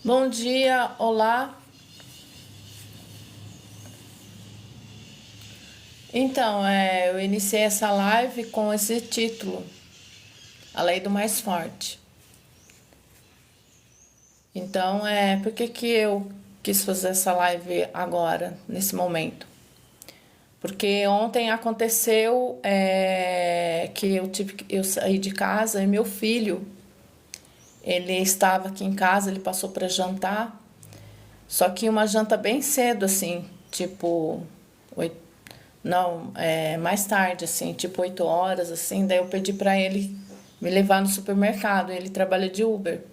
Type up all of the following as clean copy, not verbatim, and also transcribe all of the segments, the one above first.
Bom dia, olá. Então, eu iniciei essa live com esse título, A Lei do Mais Forte. Então, por que que eu quis fazer essa live agora, nesse momento? Porque ontem aconteceu que eu saí de casa e meu filho, ele estava aqui em casa, ele passou para jantar, só que uma janta bem cedo, assim, tipo não, mais tarde, assim, tipo 8 horas, assim. Daí eu pedi pra ele me levar no supermercado. Ele trabalha de Uber.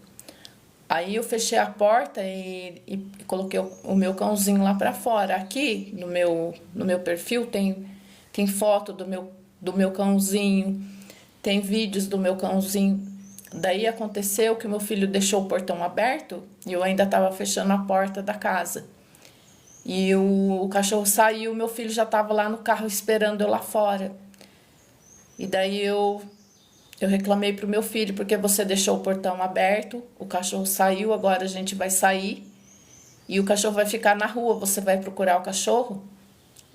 Aí eu fechei a porta e coloquei o meu cãozinho lá pra fora. Aqui no meu perfil tem foto do meu cãozinho, tem vídeos do meu cãozinho. Daí aconteceu que meu filho deixou o portão aberto e eu ainda estava fechando a porta da casa. E o cachorro saiu, meu filho já estava lá no carro esperando eu lá fora. E daí eu reclamei pro meu filho, porque você deixou o portão aberto, o cachorro saiu, agora a gente vai sair e o cachorro vai ficar na rua, você vai procurar o cachorro?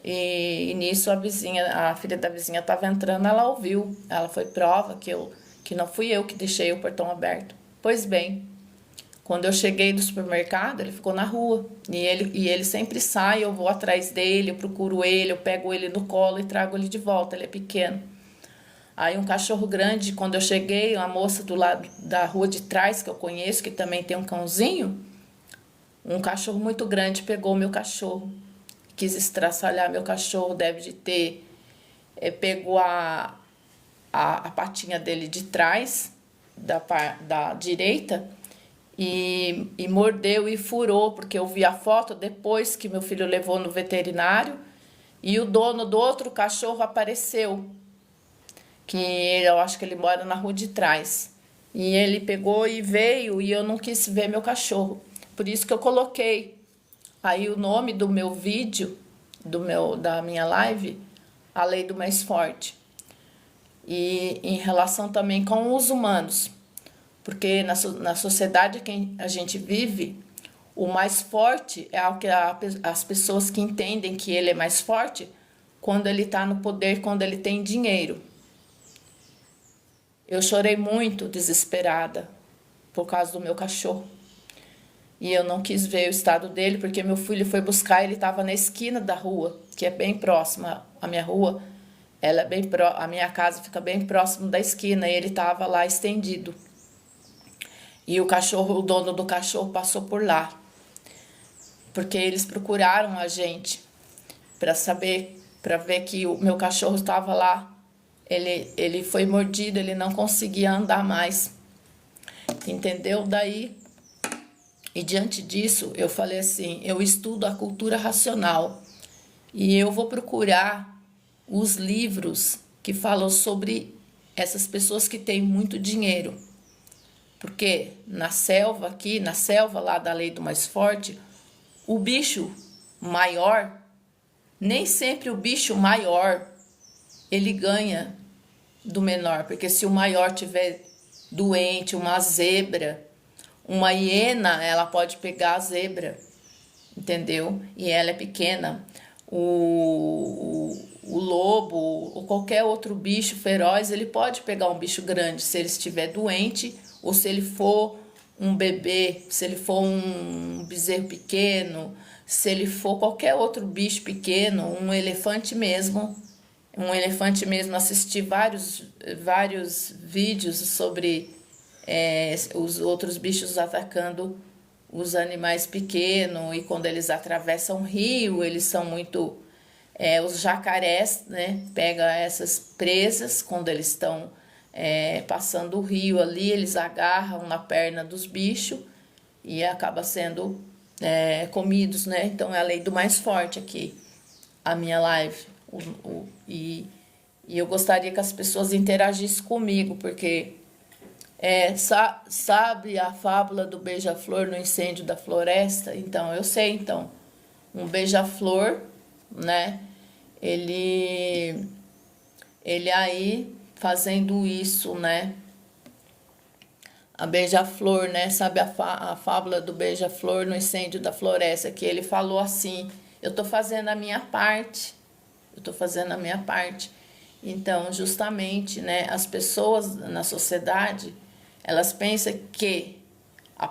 E nisso a filha da vizinha estava entrando, ela ouviu, ela foi prova que não fui eu que deixei o portão aberto. Pois bem, quando eu cheguei do supermercado, ele ficou na rua. E ele sempre sai, eu vou atrás dele, eu procuro ele, eu pego ele no colo e trago ele de volta. Ele é pequeno. Aí um cachorro grande, quando eu cheguei, uma moça do lado da rua de trás, que eu conheço, que também tem um cãozinho, um cachorro muito grande pegou o meu cachorro. Quis estraçalhar meu cachorro, deve de ter. Pegou a patinha dele de trás, da direita, e mordeu e furou, porque eu vi a foto depois que meu filho levou no veterinário e o dono do outro cachorro apareceu, que eu acho que ele mora na rua de trás. E ele pegou e veio e eu não quis ver meu cachorro. Por isso que eu coloquei aí o nome do meu vídeo, da minha live, A Lei do Mais Forte. E em relação também com os humanos. Porque na sociedade que a gente vive, o mais forte é o que as pessoas que entendem que ele é mais forte quando ele está no poder, quando ele tem dinheiro. Eu chorei muito, desesperada, por causa do meu cachorro. E eu não quis ver o estado dele, porque meu filho foi buscar, ele estava na esquina da rua, que é bem próxima à minha rua. Ela é a minha casa fica bem próximo da esquina e ele estava lá estendido. E o dono do cachorro passou por lá, porque eles procuraram a gente para saber, para ver que o meu cachorro estava lá. Ele foi mordido, ele não conseguia andar mais, entendeu? Daí, e diante disso, eu falei assim: eu estudo a cultura racional e eu vou procurar os livros que falam sobre essas pessoas que têm muito dinheiro. Porque na selva lá da lei do mais forte, o bicho maior, nem sempre o bicho maior ele ganha do menor, porque se o maior tiver doente, uma zebra, uma hiena, ela pode pegar a zebra, entendeu? E ela é pequena. O lobo ou qualquer outro bicho feroz, ele pode pegar um bicho grande se ele estiver doente ou se ele for um bebê, se ele for um bezerro pequeno, se ele for qualquer outro bicho pequeno, um elefante mesmo. Um elefante mesmo, assisti vários vídeos sobre os outros bichos atacando os animais pequenos, e quando eles atravessam o rio, eles são muito. Os jacarés, né? Pega essas presas quando eles estão passando o rio ali, eles agarram na perna dos bichos e acaba sendo comidos, né? Então é a lei do mais forte aqui, a minha live. E eu gostaria que as pessoas interagissem comigo, porque sabe a fábula do beija-flor no incêndio da floresta? Então, eu sei, então, um beija-flor, né? Ele aí fazendo isso, né? a beija-flor, né? Sabe a fábula do beija-flor no incêndio da floresta, que ele falou assim: eu tô fazendo a minha parte, eu tô fazendo a minha parte. Então, justamente, né, as pessoas na sociedade, elas pensam que a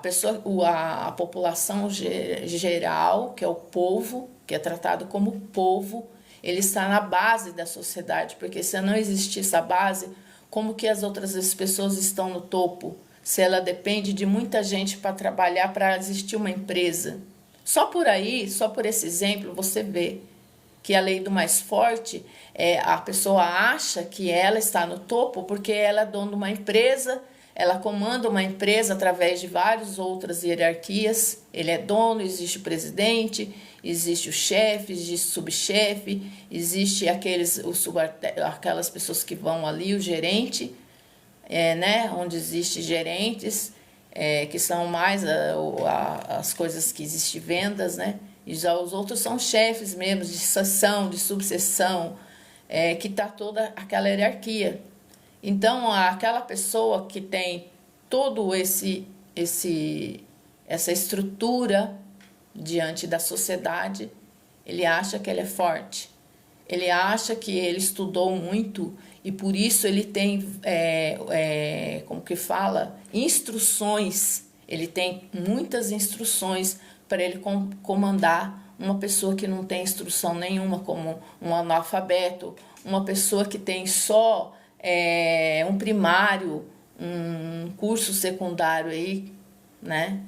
população geral, que é o povo, que é tratado como povo, ele está na base da sociedade, porque se não existir essa base, como que as outras pessoas estão no topo? Se ela depende de muita gente para trabalhar, para existir uma empresa. Só por aí, só por esse exemplo, você vê que a lei do mais forte, a pessoa acha que ela está no topo porque ela é dona de uma empresa, ela comanda uma empresa através de várias outras hierarquias. Ele é dono, existe o presidente, existe o chefe, existe o subchefe, existe aquelas pessoas que vão ali, o gerente, né, onde existem gerentes, que são mais as coisas que existem vendas, né? E já os outros são chefes mesmo, de seção, de subseção, que está toda aquela hierarquia. Então, aquela pessoa que tem todo essa estrutura diante da sociedade, ele acha que ele é forte. Ele acha que ele estudou muito e por isso ele tem, como que fala, instruções. Ele tem muitas instruções para ele comandar uma pessoa que não tem instrução nenhuma, como um analfabeto, uma pessoa que tem só um primário, um curso secundário aí, né?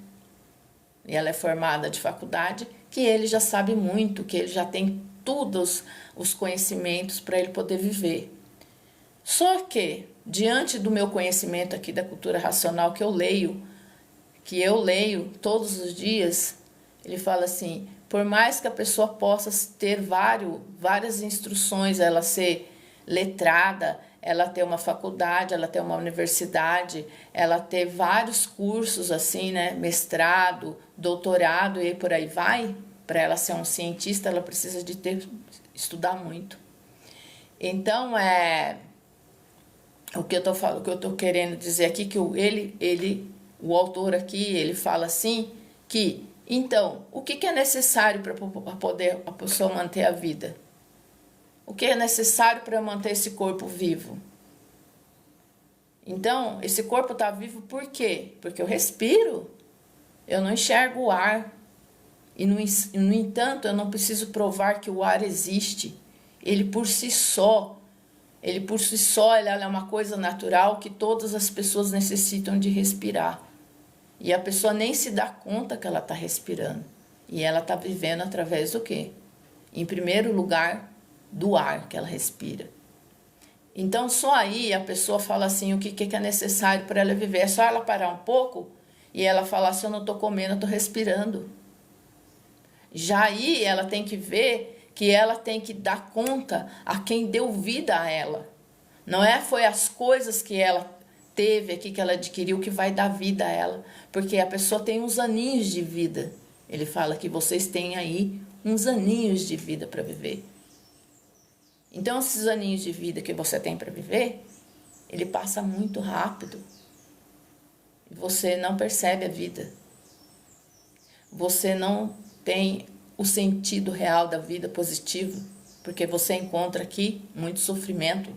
E ela é formada de faculdade, que ele já sabe muito, que ele já tem todos os conhecimentos para ele poder viver. Só que, diante do meu conhecimento aqui da cultura racional que eu leio todos os dias, ele fala assim: por mais que a pessoa possa ter várias instruções, ela ser letrada, ela ter uma faculdade, ela ter uma universidade, ela ter vários cursos assim, né, mestrado, doutorado e por aí vai, para ela ser um cientista, ela precisa de estudar muito. Então, o que eu tô querendo dizer aqui, que o autor aqui, ele fala assim, que, então, o que é necessário para poder a pessoa manter a vida? O que é necessário para manter esse corpo vivo? Então, esse corpo está vivo por quê? Porque eu respiro, eu não enxergo o ar. E, no entanto, eu não preciso provar que o ar existe. Ele por si só, ele é uma coisa natural que todas as pessoas necessitam de respirar. E a pessoa nem se dá conta que ela está respirando. E ela está vivendo através do quê? Em primeiro lugar, do ar que ela respira. Então, só aí a pessoa fala assim, o que é necessário para ela viver. É só ela parar um pouco e ela falar, se eu não estou comendo, eu estou respirando. Já aí ela tem que ver que ela tem que dar conta a quem deu vida a ela. Não foi as coisas que ela teve aqui, que ela adquiriu, que vai dar vida a ela. Porque a pessoa tem uns aninhos de vida. Ele fala que vocês têm aí uns aninhos de vida para viver. Então, esses aninhos de vida que você tem para viver, ele passa muito rápido. E você não percebe a vida. Você não tem o sentido real da vida positivo, porque você encontra aqui muito sofrimento.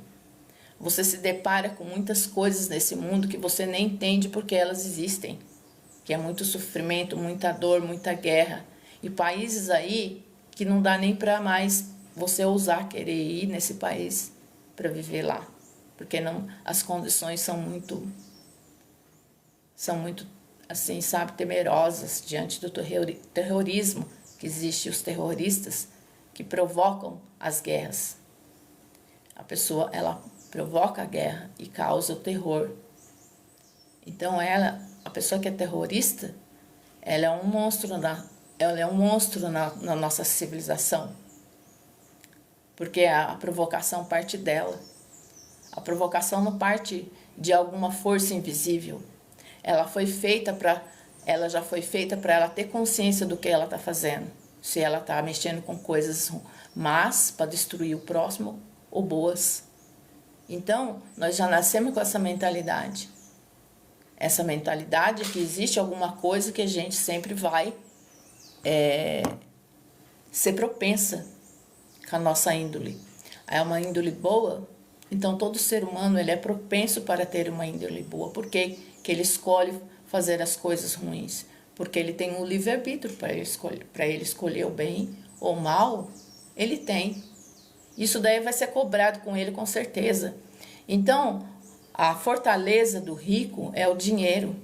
Você se depara com muitas coisas nesse mundo que você nem entende porque elas existem. Que é muito sofrimento, muita dor, muita guerra. E países aí que não dá nem para mais você ousar querer ir nesse país para viver lá. Porque não, as condições são muito, assim, sabe, temerosas diante do terrorismo que existe, os terroristas que provocam as guerras. A pessoa, ela provoca a guerra e causa o terror. Então, a pessoa que é terrorista, ela é um monstro na nossa civilização. Porque a provocação parte dela. A provocação não parte de alguma força invisível. Ela já foi feita para ela ter consciência do que ela está fazendo. Se ela está mexendo com coisas más para destruir o próximo ou boas. Então, nós já nascemos com essa mentalidade. essa mentalidade que existe alguma coisa que a gente sempre vai ser propensa com a nossa índole. É uma índole boa, então todo ser humano ele é propenso para ter uma índole boa. Por que que ele escolhe fazer as coisas ruins? Porque ele tem um livre-arbítrio para ele escolher o bem ou o mal, ele tem. Isso daí vai ser cobrado com ele com certeza. Então, a fortaleza do rico é o dinheiro,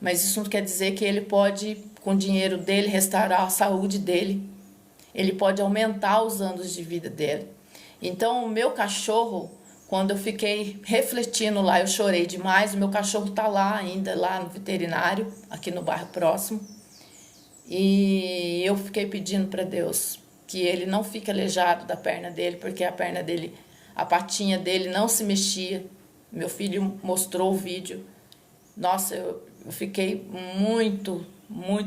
mas isso não quer dizer que ele pode, com o dinheiro dele, restaurar a saúde dele. Ele pode aumentar os anos de vida dele. Então, o meu cachorro, quando eu fiquei refletindo lá, eu chorei demais. O meu cachorro tá lá ainda, lá no veterinário, aqui no bairro próximo. E eu fiquei pedindo para Deus que ele não fique aleijado da perna dele, porque a perna dele, a patinha dele não se mexia. Meu filho mostrou o vídeo. Nossa, eu fiquei muito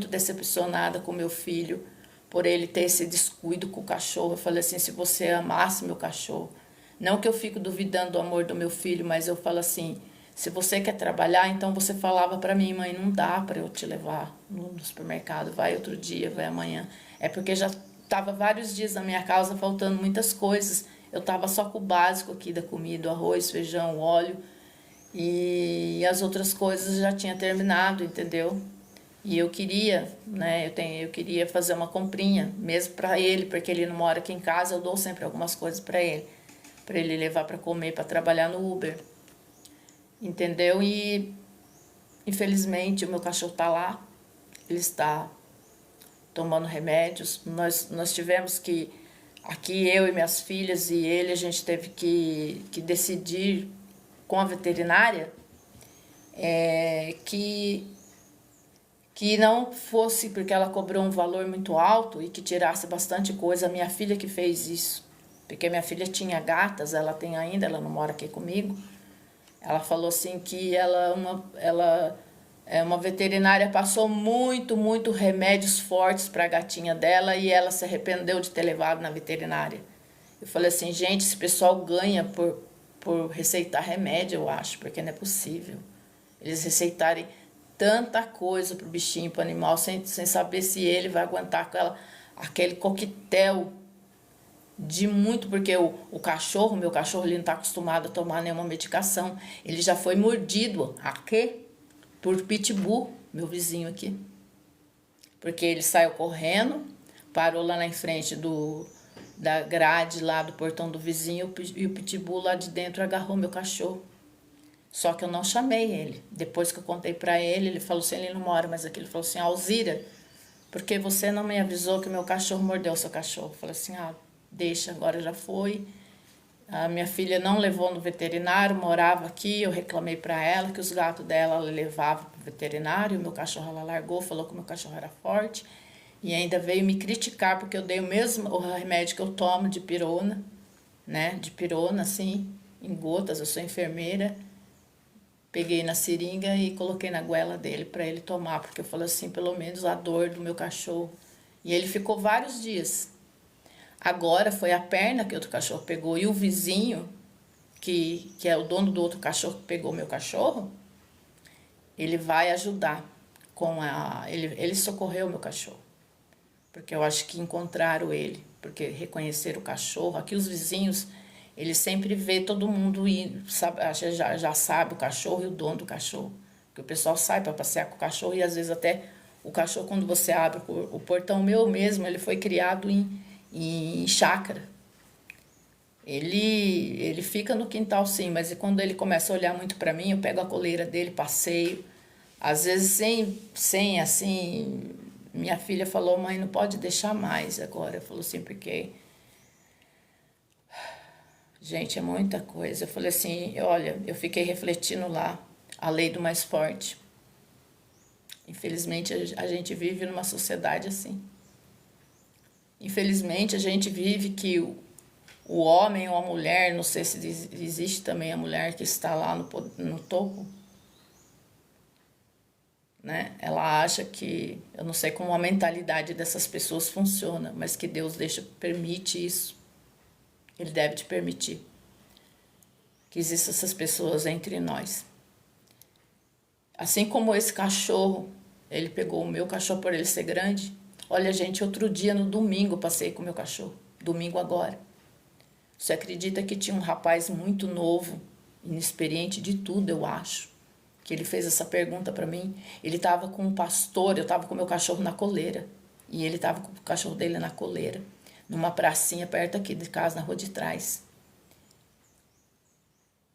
decepcionada com meu filho por ele ter esse descuido com o cachorro. Eu falei assim, se você amasse meu cachorro, não que eu fico duvidando do amor do meu filho, mas eu falo assim, se você quer trabalhar, então você falava para mim, mãe, não dá para eu te levar no supermercado, vai outro dia, vai amanhã. É porque já estava vários dias na minha casa faltando muitas coisas. Eu estava só com o básico aqui da comida, arroz, feijão, óleo, e as outras coisas já tinha terminado, entendeu? E eu queria, né, eu queria fazer uma comprinha, mesmo para ele, porque ele não mora aqui em casa, eu dou sempre algumas coisas para ele levar para comer, para trabalhar no Uber. Entendeu? E infelizmente o meu cachorro tá lá, ele está tomando remédios. Nós tivemos que, aqui eu e minhas filhas e ele, a gente teve que decidir com a veterinária que não fosse, porque ela cobrou um valor muito alto e que tirasse bastante coisa. A minha filha que fez isso, porque minha filha tinha gatas, ela tem ainda, ela não mora aqui comigo. Ela falou assim que uma veterinária passou muito remédios fortes para a gatinha dela e ela se arrependeu de ter levado na veterinária. Eu falei assim, gente, esse pessoal ganha por receitar remédio, eu acho, porque não é possível. Eles receitarem tanta coisa pro bichinho, pro animal, sem saber se ele vai aguentar aquele coquetel de muito, porque o cachorro, meu cachorro, ele não está acostumado a tomar nenhuma medicação. Ele já foi mordido aqui por pitbull, meu vizinho aqui. Porque ele saiu correndo, parou lá na frente da grade lá do portão do vizinho e o pitbull lá de dentro agarrou meu cachorro. Só que eu não chamei ele. Depois que eu contei pra ele, ele falou assim, ele não mora mais aqui. Ele falou assim, Alzira, porque você não me avisou que meu cachorro mordeu o seu cachorro? Eu falei assim, deixa, agora já foi. A minha filha não levou no veterinário, morava aqui, eu reclamei pra ela que os gatos dela ela levava pro veterinário, o meu cachorro ela largou, falou que o meu cachorro era forte. E ainda veio me criticar porque eu dei o remédio que eu tomo de pirona, né? De pirona, assim, em gotas, eu sou enfermeira. Peguei na seringa e coloquei na goela dele para ele tomar, porque eu falei assim, pelo menos a dor do meu cachorro. E ele ficou vários dias. Agora foi a perna que outro cachorro pegou e o vizinho, que é o dono do outro cachorro que pegou meu cachorro, ele vai ajudar ele socorreu meu cachorro. Porque eu acho que encontraram ele, porque reconheceram o cachorro. Aqui os vizinhos, eles sempre vê todo mundo ir, sabe, já sabe o cachorro e o dono do cachorro. Porque o pessoal sai para passear com o cachorro e às vezes até o cachorro, quando você abre o portão meu mesmo, ele foi criado em chácara. Ele fica no quintal sim, mas quando ele começa a olhar muito para mim, eu pego a coleira dele, passeio. Às vezes sem assim, minha filha falou, mãe, não pode deixar mais agora. Eu falou assim, porque, gente, é muita coisa. Eu falei assim, olha, eu fiquei refletindo lá, a lei do mais forte. Infelizmente, a gente vive numa sociedade assim. Infelizmente, a gente vive que o homem ou a mulher, não sei se existe também a mulher que está lá no topo, né? Ela acha que, eu não sei como a mentalidade dessas pessoas funciona, mas que Deus permite isso. Ele deve te permitir que existam essas pessoas entre nós. Assim como esse cachorro, ele pegou o meu cachorro por ele ser grande. Olha, gente, outro dia no domingo eu passei com o meu cachorro. Domingo agora. Você acredita que tinha um rapaz muito novo, inexperiente de tudo, eu acho, que ele fez essa pergunta para mim. Ele estava com um pastor, eu estava com o meu cachorro na coleira. E ele estava com o cachorro dele na coleira, numa pracinha perto aqui de casa, na rua de trás.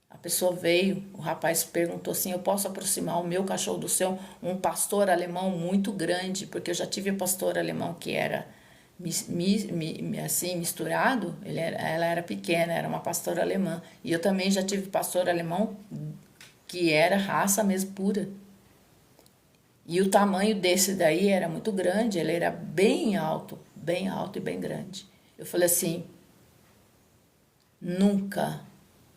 A pessoa veio, o rapaz perguntou assim: eu posso aproximar o meu cachorro do seu? Um pastor alemão muito grande, porque eu já tive um pastor alemão que era assim misturado. Ela era pequena, era uma pastora alemã. E eu também já tive pastor alemão que era raça mesmo pura. E o tamanho desse daí era muito grande, ele era bem alto e bem grande. Eu falei assim: nunca,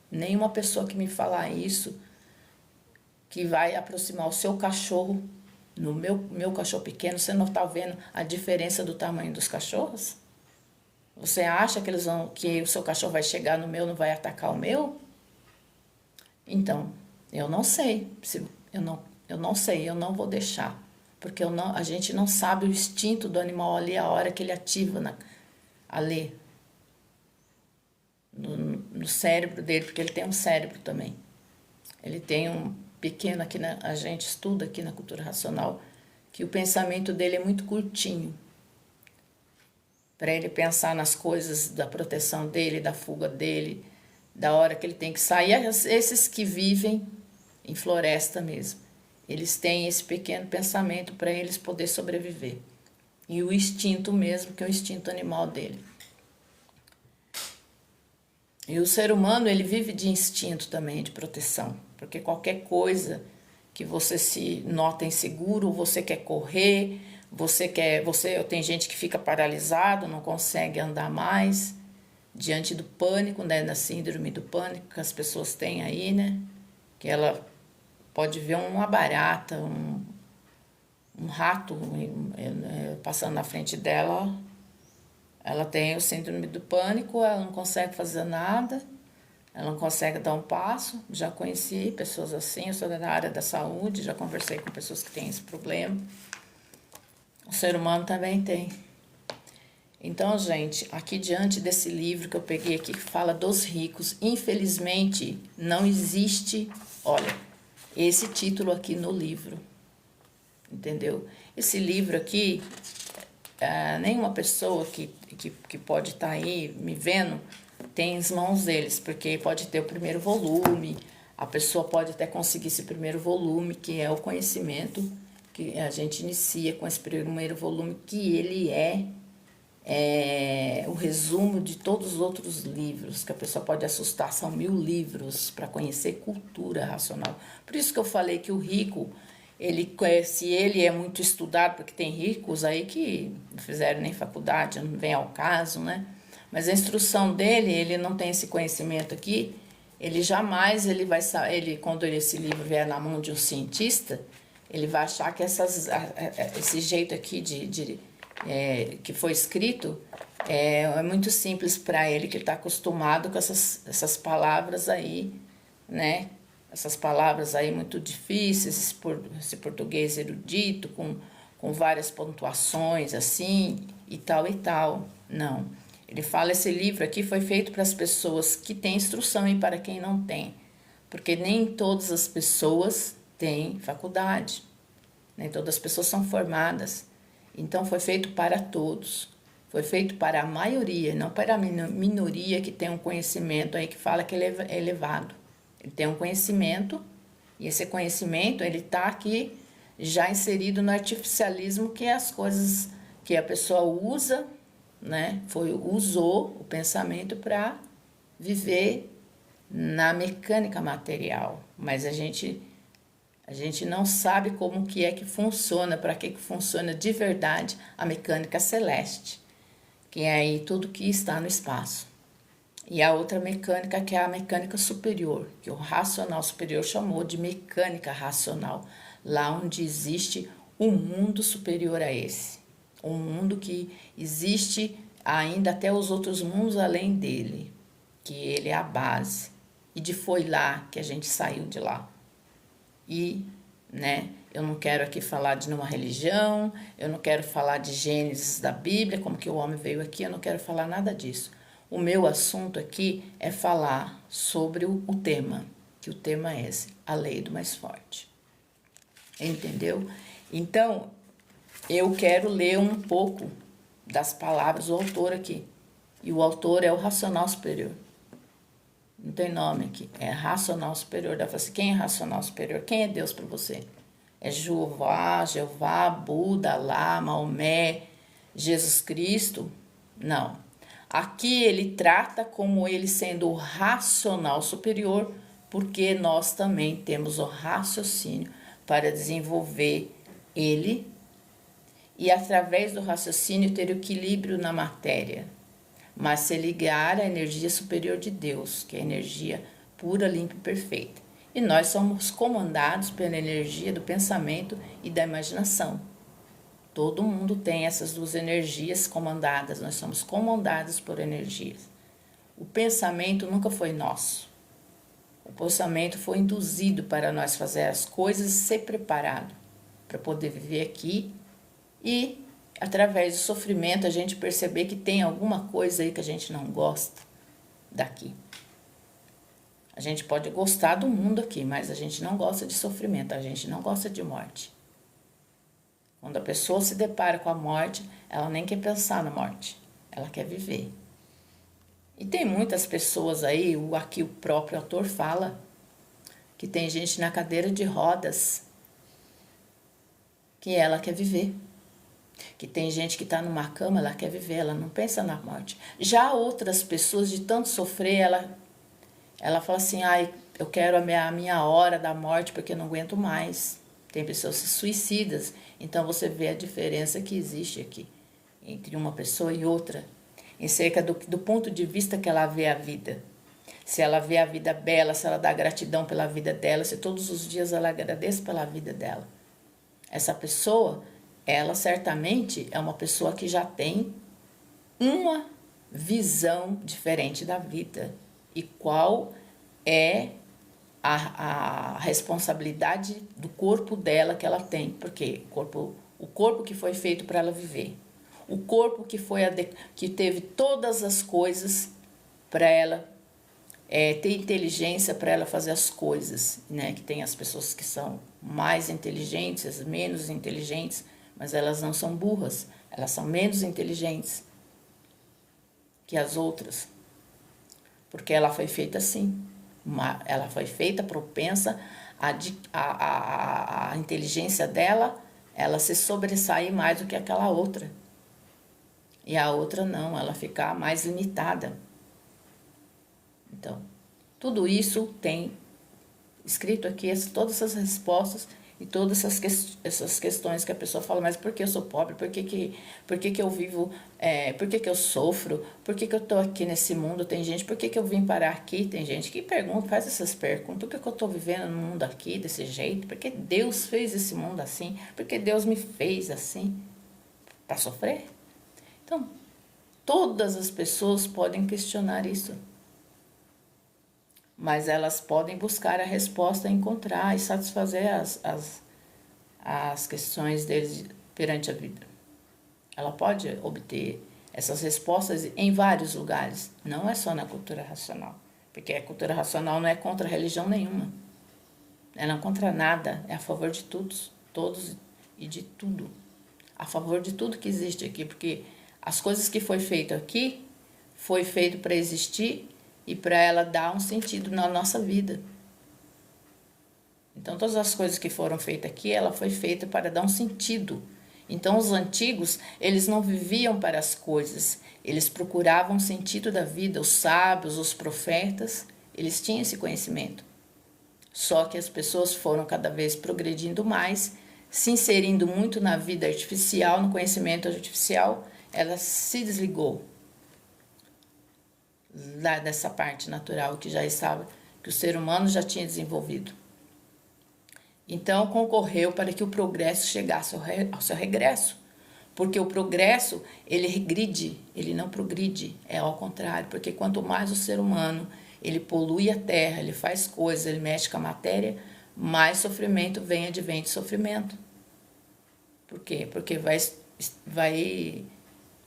nenhuma pessoa que me falar isso, que vai aproximar o seu cachorro, no meu cachorro pequeno, você não está vendo a diferença do tamanho dos cachorros? Você acha que o seu cachorro vai chegar no meu, não vai atacar o meu? Então, eu não sei, se eu não sei, eu não vou deixar, porque a gente não sabe o instinto do animal ali, a hora que ele ativa ali no cérebro dele, porque ele tem um cérebro também. Ele tem um pequeno aqui, a gente estuda aqui na cultura racional, que o pensamento dele é muito curtinho, para ele pensar nas coisas da proteção dele, da fuga dele, da hora que ele tem que sair. Esses que vivem em floresta mesmo, eles têm esse pequeno pensamento para eles poder sobreviver. E o instinto mesmo, que é o instinto animal dele. E o ser humano, ele vive de instinto também, de proteção. Porque qualquer coisa que você se nota inseguro, você quer correr, tem gente que fica paralisado, não consegue andar mais, diante do pânico, né, da síndrome do pânico que as pessoas têm aí, né? Que ela pode ver uma barata, um rato passando na frente dela. Ela tem o síndrome do pânico, ela não consegue fazer nada, ela não consegue dar um passo. Já conheci pessoas assim, eu sou da área da saúde, já conversei com pessoas que têm esse problema. O ser humano também tem. Então, gente, aqui diante desse livro que eu peguei aqui, que fala dos ricos, infelizmente não existe, olha, esse título aqui no livro, entendeu? Esse livro aqui, nenhuma pessoa que pode estar aí me vendo tem as mãos deles, porque pode ter o primeiro volume, a pessoa pode até conseguir esse primeiro volume, que é o conhecimento, que a gente inicia com esse primeiro volume, que ele é o resumo de todos os outros livros, que a pessoa pode assustar, são 1000 livros para conhecer cultura racional. Por isso que eu falei que o rico, se ele é muito estudado, porque tem ricos aí que não fizeram nem faculdade, não vem ao caso, né? Mas a instrução dele, ele não tem esse conhecimento aqui, ele jamais, quando esse livro vier na mão de um cientista, ele vai achar que esse jeito aqui que foi escrito é muito simples para ele, que ele está acostumado com essas palavras aí, né? Essas palavras aí muito difíceis, esse português erudito, com várias pontuações assim, e tal e tal. Não. Ele fala, esse livro aqui foi feito para as pessoas que têm instrução e para quem não tem. Porque nem todas as pessoas têm faculdade. Nem todas as pessoas são formadas. Então foi feito para todos. Foi feito para a maioria, não para a minoria que tem um conhecimento aí que fala que ele é elevado. Ele tem um conhecimento e esse conhecimento ele está aqui já inserido no artificialismo, que é as coisas que a pessoa usa, né? Usou o pensamento para viver na mecânica material, mas a gente não sabe como que é que funciona, para que funciona de verdade a mecânica celeste, que é aí tudo que está no espaço. E a outra mecânica, que é a mecânica superior, que o racional superior chamou de mecânica racional, lá onde existe um mundo superior a esse. Um mundo que existe ainda até os outros mundos além dele, que ele é a base. E foi lá que a gente saiu de lá. E né? Eu não quero aqui falar de nenhuma religião, eu não quero falar de Gênesis da Bíblia, como que o homem veio aqui, eu não quero falar nada disso. O meu assunto aqui é falar sobre o tema, que o tema é esse, a lei do mais forte. Entendeu? Então, eu quero ler um pouco das palavras do autor aqui. E o autor é o racional superior. Não tem nome aqui. É racional superior. Ela fala assim, quem é racional superior? Quem é Deus para você? É Jeová, Buda, Alá, Maomé, Jesus Cristo? Não. Aqui ele trata como ele sendo o racional superior, porque nós também temos o raciocínio para desenvolver ele e, através do raciocínio, ter o equilíbrio na matéria, mas se ligar à energia superior de Deus, que é a energia pura, limpa e perfeita. E nós somos comandados pela energia do pensamento e da imaginação. Todo mundo tem essas duas energias comandadas, nós somos comandados por energias. O pensamento nunca foi nosso. O pensamento foi induzido para nós fazer as coisas e ser preparado para poder viver aqui e, através do sofrimento, a gente perceber que tem alguma coisa aí que a gente não gosta daqui. A gente pode gostar do mundo aqui, mas a gente não gosta de sofrimento, a gente não gosta de morte. Quando a pessoa se depara com a morte, ela nem quer pensar na morte, ela quer viver. E tem muitas pessoas aí, aqui o próprio autor fala, que tem gente na cadeira de rodas que ela quer viver. Que tem gente que está numa cama, ela quer viver, ela não pensa na morte. Já outras pessoas, de tanto sofrer, ela fala assim, ai, eu quero a minha hora da morte porque eu não aguento mais. Tem pessoas suicidas, então você vê a diferença que existe aqui entre uma pessoa e outra, em cerca do ponto de vista que ela vê a vida. Se ela vê a vida bela, se ela dá gratidão pela vida dela, se todos os dias ela agradece pela vida dela. Essa pessoa, ela certamente é uma pessoa que já tem uma visão diferente da vida. E qual é a responsabilidade do corpo dela que ela tem? Porque o corpo que foi feito para ela viver, o corpo que teve todas as coisas para ela ter inteligência para ela fazer as coisas, né? Que tem as pessoas que são mais inteligentes, as menos inteligentes, mas elas não são burras, elas são menos inteligentes que as outras, porque ela foi feita assim. Ela foi feita propensa a inteligência dela, ela se sobressair mais do que aquela outra. E a outra não, ela ficar mais limitada. Então, tudo isso tem escrito aqui, todas essas respostas e todas essas questões que a pessoa fala, mas por que eu sou pobre? Por que eu vivo? Por que eu sofro? Por que eu estou aqui nesse mundo? Tem gente, por que eu vim parar aqui? Tem gente que pergunta, faz essas perguntas, por que eu estou vivendo no mundo aqui desse jeito? Por que Deus fez esse mundo assim? Por que Deus me fez assim? Para sofrer? Então, todas as pessoas podem questionar isso. Mas elas podem buscar a resposta, encontrar e satisfazer as questões deles perante a vida. Ela pode obter essas respostas em vários lugares, não é só na cultura racional, porque a cultura racional não é contra religião nenhuma, ela não é contra nada, é a favor de todos e de tudo, a favor de tudo que existe aqui, porque as coisas que foi feito aqui, foi feito para existir e para ela dar um sentido na nossa vida. Então, todas as coisas que foram feitas aqui, ela foi feita para dar um sentido. Então, os antigos, eles não viviam para as coisas, eles procuravam o sentido da vida. Os sábios, os profetas, eles tinham esse conhecimento. Só que as pessoas foram cada vez progredindo mais, se inserindo muito na vida artificial, no conhecimento artificial, ela se desligou dessa parte natural que já estava, que o ser humano já tinha desenvolvido. Então concorreu para que o progresso chegasse ao seu regresso, porque o progresso ele regride, ele não progride, é ao contrário, porque quanto mais o ser humano ele polui a terra, ele faz coisas, ele mexe com a matéria, mais sofrimento vem, advém de sofrimento. Por quê? Porque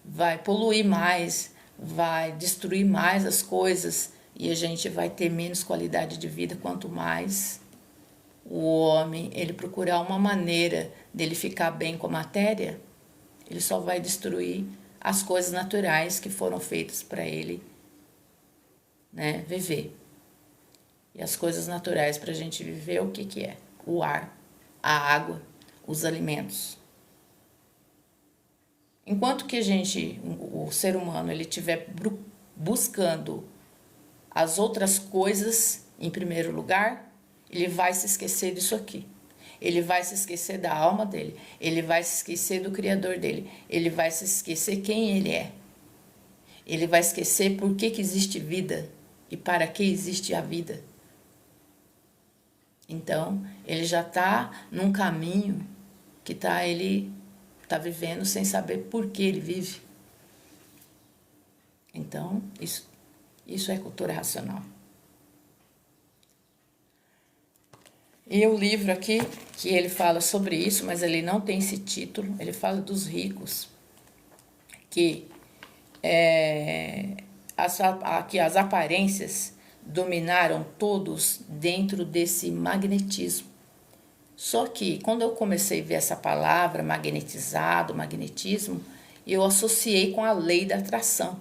vai poluir mais, vai destruir mais as coisas e a gente vai ter menos qualidade de vida. Quanto mais o homem ele procurar uma maneira dele ficar bem com a matéria, ele só vai destruir as coisas naturais que foram feitas para ele, né, viver. E as coisas naturais para a gente viver, o que que é? O ar, a água, os alimentos. Enquanto que o ser humano, ele estiver buscando as outras coisas em primeiro lugar, ele vai se esquecer disso aqui. Ele vai se esquecer da alma dele, ele vai se esquecer do Criador dele, ele vai se esquecer quem ele é. Ele vai esquecer por que existe vida e para que existe a vida. Então, ele já está num caminho que ele está vivendo sem saber por que ele vive. Então, isso é cultura racional. E o livro aqui, que ele fala sobre isso, mas ele não tem esse título, ele fala dos ricos, que as aparências dominaram todos dentro desse magnetismo. Só que quando eu comecei a ver essa palavra, magnetizado, magnetismo, eu associei com a lei da atração.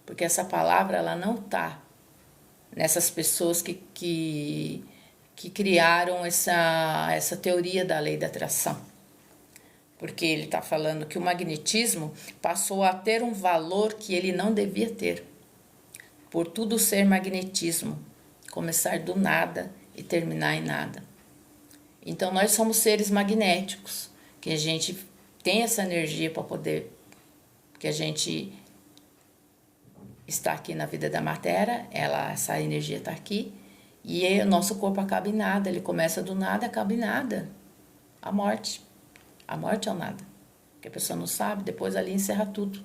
Porque essa palavra ela não está nessas pessoas que criaram essa teoria da lei da atração. Porque ele está falando que o magnetismo passou a ter um valor que ele não devia ter. Por tudo ser magnetismo, começar do nada e terminar em nada. Então nós somos seres magnéticos, que a gente tem essa energia para poder, que a gente está aqui na vida da matéria, essa energia está aqui, e o nosso corpo acaba em nada, ele começa do nada, acaba em nada. A morte é o nada, que a pessoa não sabe, depois ali encerra tudo.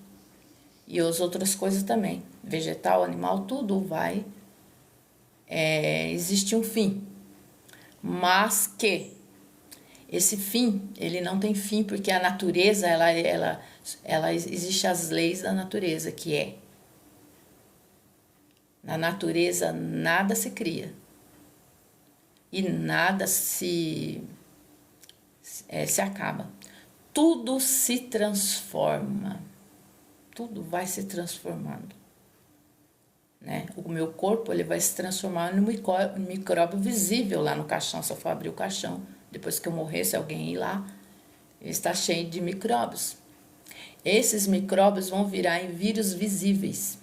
E as outras coisas também, vegetal, animal, tudo vai, existe um fim. Mas que esse fim, ele não tem fim, porque a natureza, existe as leis da natureza, que é, na natureza nada se cria e nada se acaba. Tudo se transforma, tudo vai se transformando. Né? O meu corpo ele vai se transformar no micróbio visível lá no caixão. Se eu for abrir o caixão, depois que eu morrer, se alguém ir lá, ele está cheio de micróbios. Esses micróbios vão virar em vírus visíveis.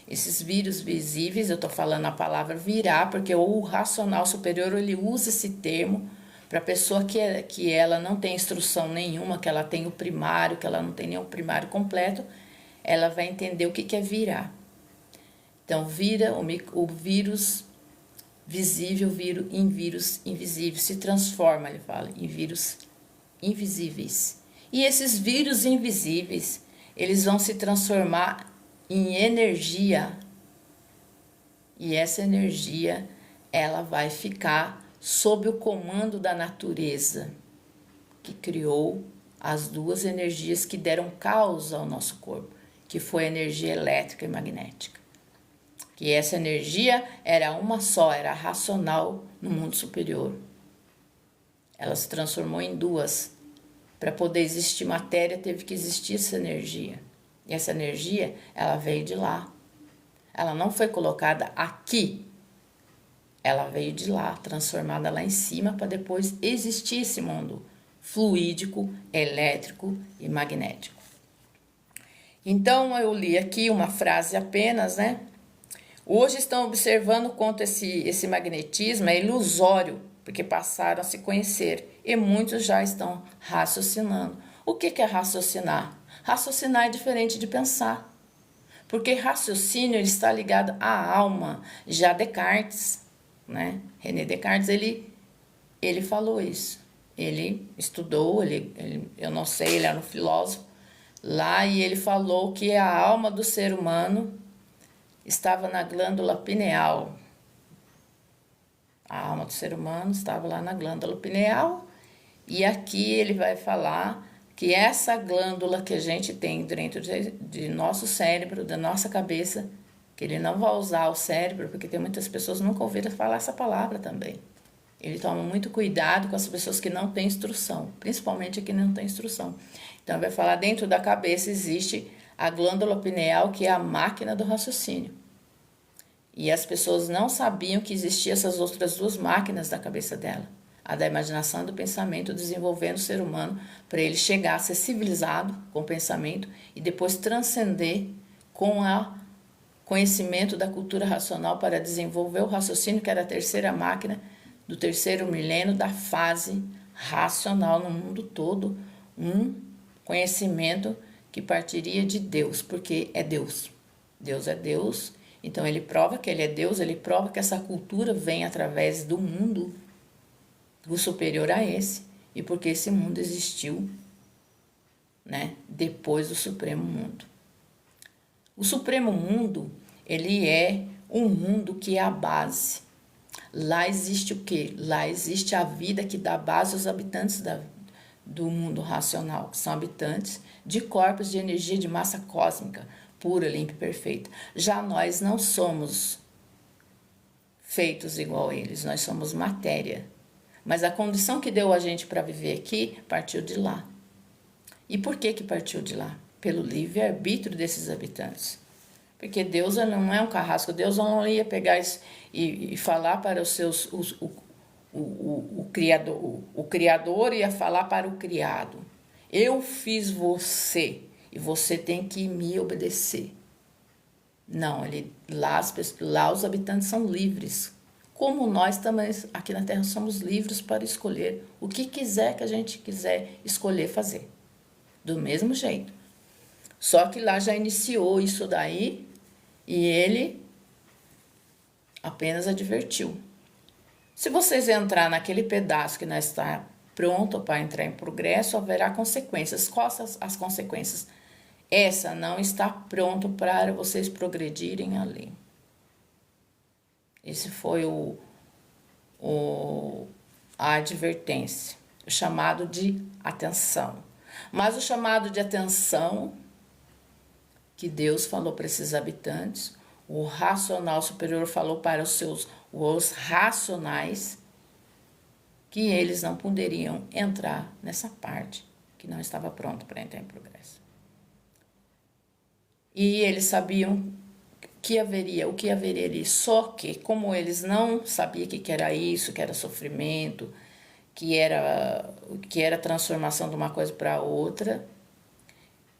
Esses vírus visíveis, eu estou falando a palavra virar, porque o racional superior ele usa esse termo para a pessoa que ela não tem instrução nenhuma, que ela tem o primário, que ela não tem nenhum primário completo, ela vai entender o que é virar. Então, vira o vírus visível em vírus invisível, se transforma, ele fala, em vírus invisíveis. E esses vírus invisíveis, eles vão se transformar em energia. E essa energia, ela vai ficar sob o comando da natureza, que criou as duas energias que deram causa ao nosso corpo, que foi a energia elétrica e magnética. Que essa energia era uma só, era racional no mundo superior. Ela se transformou em duas. Para poder existir matéria, teve que existir essa energia. E essa energia, ela veio de lá. Ela não foi colocada aqui. Ela veio de lá, transformada lá em cima, para depois existir esse mundo fluídico, elétrico e magnético. Então, eu li aqui uma frase apenas, né? Hoje estão observando quanto esse magnetismo é ilusório, porque passaram a se conhecer e muitos já estão raciocinando. O que é raciocinar? Raciocinar é diferente de pensar, porque raciocínio ele está ligado à alma. Já Descartes, né? René Descartes, ele falou isso. Ele estudou, eu não sei, ele era um filósofo lá e ele falou que a alma do ser humano estava na glândula pineal. A alma do ser humano estava lá na glândula pineal, e aqui ele vai falar que essa glândula que a gente tem dentro de nosso cérebro, da nossa cabeça, que ele não vai usar o cérebro, porque tem muitas pessoas que nunca ouviram falar essa palavra também. Ele toma muito cuidado com as pessoas que não têm instrução, principalmente que não têm instrução. Então, vai falar dentro da cabeça existe a glândula pineal, que é a máquina do raciocínio. E as pessoas não sabiam que existiam essas outras duas máquinas da cabeça dela. A da imaginação e do pensamento, desenvolvendo o ser humano para ele chegar a ser civilizado com o pensamento e depois transcender com o conhecimento da cultura racional para desenvolver o raciocínio, que era a terceira máquina do terceiro milênio da fase racional no mundo todo, um conhecimento que partiria de Deus, porque é Deus. Deus é Deus, então ele prova que ele é Deus, ele prova que essa cultura vem através do mundo do superior a esse, e porque esse mundo existiu, né, depois do Supremo Mundo. O Supremo Mundo, ele é um mundo que é a base. Lá existe o quê? Lá existe a vida que dá base aos habitantes do mundo racional, que são habitantes de corpos de energia de massa cósmica, pura, limpa e perfeita. Já nós não somos feitos igual a eles, nós somos matéria. Mas a condição que deu a gente para viver aqui partiu de lá. E por que partiu de lá? Pelo livre-arbítrio desses habitantes. Porque Deus não é um carrasco, Deus não ia pegar e falar para os seus. O Criador ia falar para o criado: eu fiz você e você tem que me obedecer. Não, lá os habitantes são livres. Como nós também aqui na Terra somos livres para escolher o que quiser que a gente quiser escolher fazer. Do mesmo jeito. Só que lá já iniciou isso daí e ele apenas advertiu. Se vocês entrar naquele pedaço que não está pronto para entrar em progresso, haverá consequências. Quais as consequências? Essa não está pronto para vocês progredirem ali. Esse foi a advertência, o chamado de atenção. Mas o chamado de atenção que Deus falou para esses habitantes, o racional superior falou para os racionais, que eles não poderiam entrar nessa parte, que não estava pronto para entrar em progresso. E eles sabiam o que haveria ali, só que como eles não sabiam que era isso, que era sofrimento, que era transformação de uma coisa para outra,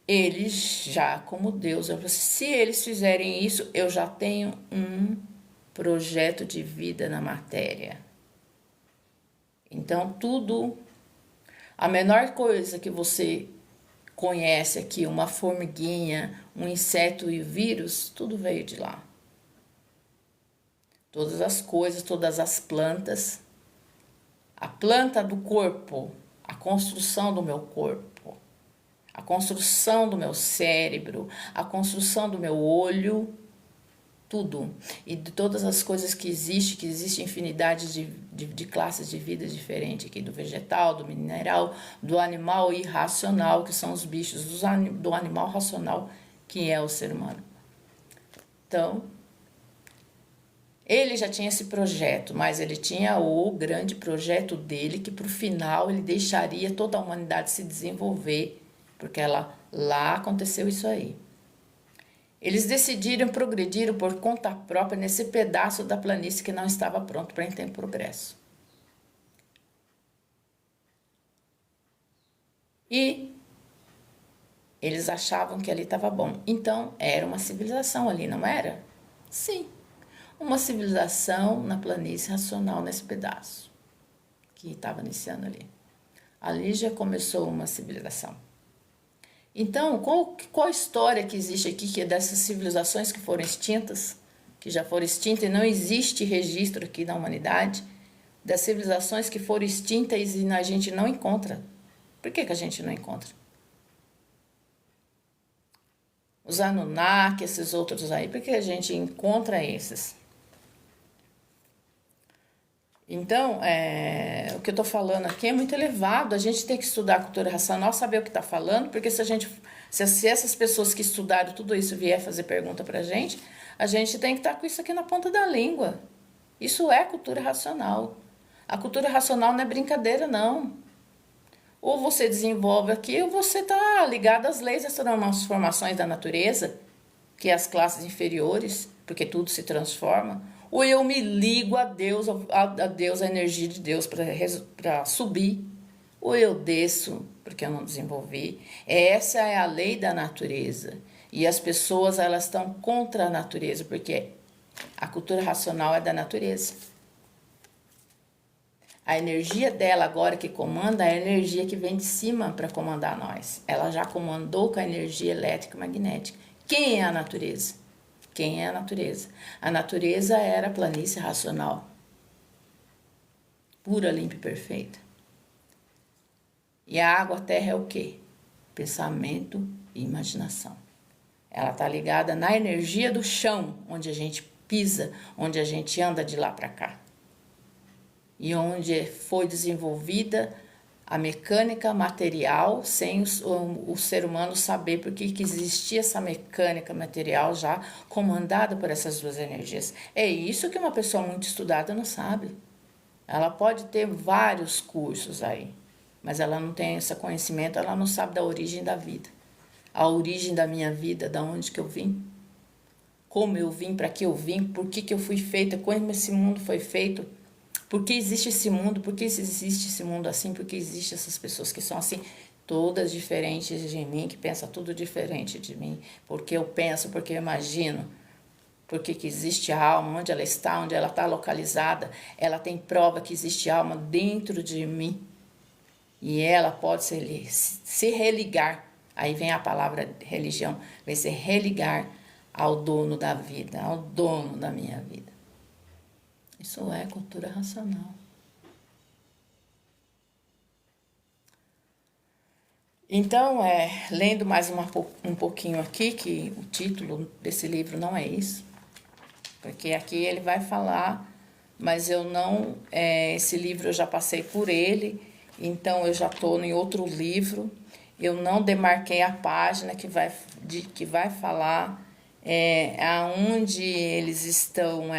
eles já, como Deus, se eles fizerem isso, eu já tenho um projeto de vida na matéria. Então, a menor coisa que você conhece aqui, uma formiguinha, um inseto e vírus, tudo veio de lá. Todas as coisas, todas as plantas, a planta do corpo, a construção do meu corpo, a construção do meu cérebro, a construção do meu olho, tudo. E de todas as coisas que existe infinidade de classes de vida diferentes aqui, do vegetal, do mineral, do animal irracional, que são os bichos, do animal racional, que é o ser humano. Então, ele já tinha esse projeto, mas ele tinha o grande projeto dele, que pro final ele deixaria toda a humanidade se desenvolver, porque lá aconteceu isso aí. Eles decidiram progredir por conta própria nesse pedaço da planície que não estava pronto para entrar em progresso. E eles achavam que ali estava bom. Então, era uma civilização ali, não era? Sim, uma civilização na planície racional nesse pedaço que estava iniciando ali. Ali já começou uma civilização. Então, qual a história que existe aqui, que é dessas civilizações que foram extintas, que já foram extintas e não existe registro aqui na humanidade, das civilizações que foram extintas e a gente não encontra? Por que a gente não encontra? Os Anunnaki, esses outros aí, por que a gente encontra esses? Então, o que eu estou falando aqui é muito elevado. A gente tem que estudar a cultura racional, saber o que está falando, porque se essas pessoas que estudaram tudo isso vier fazer pergunta para a gente tem que estar com isso aqui na ponta da língua. Isso é cultura racional. A cultura racional não é brincadeira, não. Ou você desenvolve aqui, ou você está ligado às leis das transformações da natureza, que é as classes inferiores, porque tudo se transforma. Ou eu me ligo a Deus, a Deus, a energia de Deus para subir. Ou eu desço, porque eu não desenvolvi. Essa é a lei da natureza. E as pessoas, elas estão contra a natureza, porque a cultura racional é da natureza. A energia dela agora que comanda é a energia que vem de cima para comandar nós. Ela já comandou com a energia elétrica e magnética. Quem é a natureza? Quem é a natureza? A natureza era a planície racional, pura, limpa e perfeita. E a água, a terra é o quê? Pensamento e imaginação. Ela está ligada na energia do chão, onde a gente pisa, onde a gente anda de lá para cá. E onde foi desenvolvida a mecânica material sem o ser humano saber por que existia essa mecânica material já comandada por essas duas energias. É isso que uma pessoa muito estudada não sabe. Ela pode ter vários cursos aí, mas ela não tem esse conhecimento, ela não sabe da origem da vida. A origem da minha vida, da onde que eu vim, como eu vim, para que eu vim, por que eu fui feita, como esse mundo foi feito. Por que existe esse mundo? Por que existe esse mundo assim? Por que existem essas pessoas que são assim? Todas diferentes de mim, que pensam tudo diferente de mim. Porque eu penso, porque eu imagino. Porque que existe a alma, onde ela está localizada. Ela tem prova que existe alma dentro de mim. E ela pode se religar. Aí vem a palavra religião. Vem se religar ao dono da vida, ao dono da minha vida. Isso é cultura racional. Então, lendo mais um pouquinho aqui, que o título desse livro não é isso, porque aqui ele vai falar, mas eu não, esse livro eu já passei por ele, então eu já estou em outro livro, eu não demarquei a página que vai falar aonde eles estão,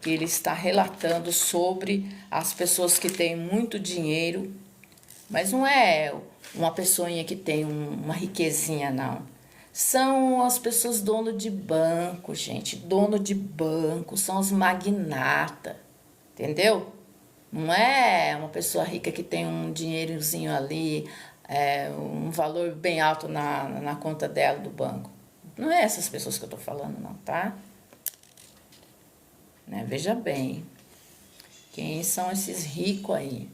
que ele está relatando sobre as pessoas que têm muito dinheiro, mas não é uma pessoinha que tem uma riquezinha, não. São as pessoas dono de banco, gente, dono de banco, são os magnatas, entendeu? Não é uma pessoa rica que tem um dinheirozinho ali, um valor bem alto na conta dela do banco. Não é essas pessoas que eu tô falando, não, tá? Né? Veja bem, quem são esses ricos aí?